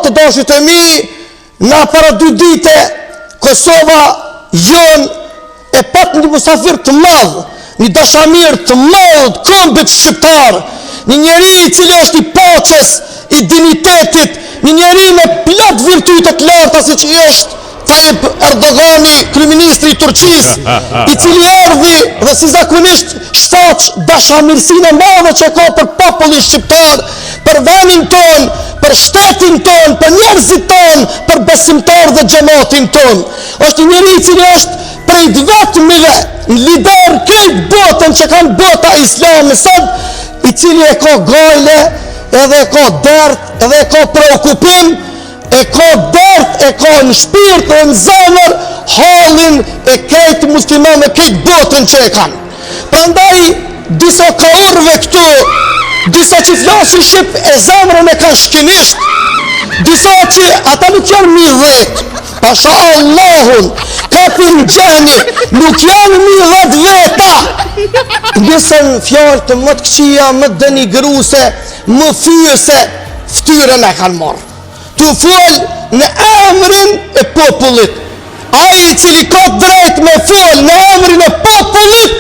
të dashur të mi, na para 2 dite Kosova e pat një musafir të madh, një dashamir të madh të kombit shqiptar, një njeri I cili është I paqes, I dinitetit, një njeri me plot virtyte të larta siç është Tayyip Erdogani, kryeministri I Turqisë, I cili erdhi dhe si zakonisht shfaq dashamirësinë e madhe që ka për popullin shqiptar, për vendin ton, për shtetin ton, për njerëzit ton, për besimtar dhe xhamatin ton. Është një njeri I cili është prej vetëmive lider këtë botën që kanë bota islame sot, I cili e ka gajle, edhe e ka dert, edhe e ka preokupim, e ka dert, e ka në shpirt dhe në zemër halin e këtë muslimanëve këtë botën që e kanë. Prandaj disa kaurve këtu, disa që flasin shqip e zemrën e kanë shkinisht, disa që ata nuk janë midhet, pasha Allahun, kapin gjeni, nuk janë midhet veta, njësën fjallë të më të këqia, më denigruse, më fyrse, ftyrën e kanë marrë. Të fol në emrin e popullit. Ai I cili ka drejt me fol në emrin e popullit,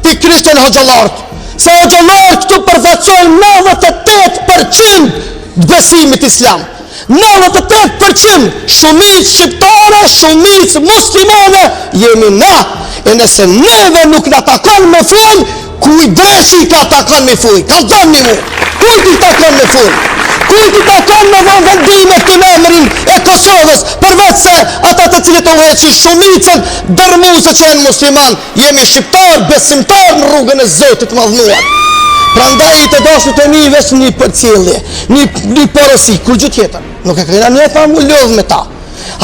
Ti Krishtian Hoxhallar. Se Hoxhallar këtu përfaqësojnë 98% të besimit islam. 98% shumicë shqiptare, shumicë muslimane jemi na. E nëse neve nuk na takon me fol, kujdesi ka takon me fol. Ka dhënë mu. Kujt I takon me fol? Kujt I takon me dhënë vendimet të emrin e Kosovës, përveç se ata të cilët u heqin shumicën dërmuese që janë musliman, jemi shqiptar, besimtar në rrugën e Zotit madhnuar. Prandaj të dashur të mi veç një përcjellje, një porosi, kur gjë tjetër. Nuk e kena njëta mu lodh me ta.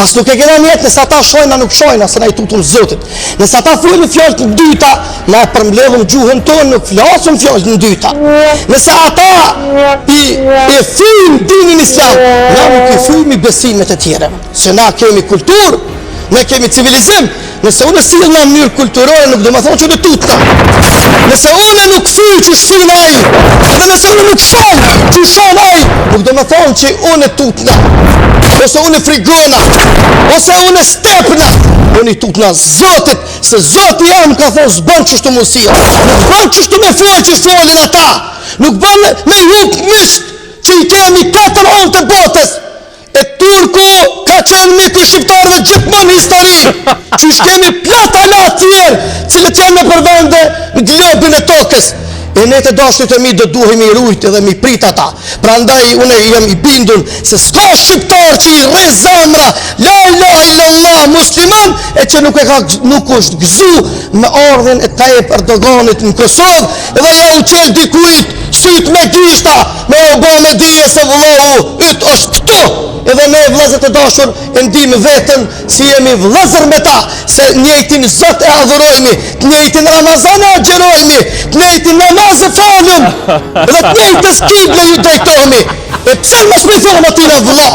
As nuk e kena njët nëse ata shojna nuk shojna, se na I tutun Zotit. Nëse ata folin fjallë të dyta, na e përmbledhëm gjuhën tonë, nuk flasëm fjallë në dyta. Nëse ata I fyjnë dinin islam, na nuk I fyjmë I besimet e tjere. Se na kemi kulturë, ne kemi civilizim. Nëse unë silë në mënyrë kulturore, nuk do më thonë që në tutna. Nëse unë nuk fyjë që shfin ai, edhe nëse unë nuk shonë që shonë ai, nuk do më thonë që unë tutna. Ose unë frigona, ose unë stepna, unë I tutna Zotit, se Zoti jam ka thonë s'bën qështu musia, nuk bën qështu me folë që folin ata, nuk bën me jup misht që I kemi 4 onë të botës, e Turku ka qenë miku shqiptarëve gjithmonë në histori, që kemi plata latë tjerë, cilët janë në përvende në globin e tokës. E ne të dashur të mi do duhemi I rujt edhe mi prit ata. Prandaj unë jam I bindun se s'ka shqiptar që I rre zemra la ilaha illallah musliman e që nuk është gëzu me ardhen e Tayyip Erdoganit në Kosovë edhe ja u qel dikujt syt me gishta me Obama dije se vëllahu yt është këtu. Edhe ne vëllezër të dashur e ndijmë veten si jemi vëllezër me ta, se njëjtin Zot e adhurojmë, të njëjtin Ramazan e agjerojmë, të njëjtin namaz e falim, dhe të njëjtës kible ju drejtohemi. E pse mos me thonë atyre vëlla?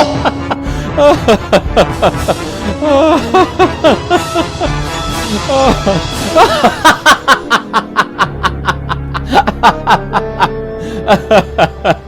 Ha ha ha ha.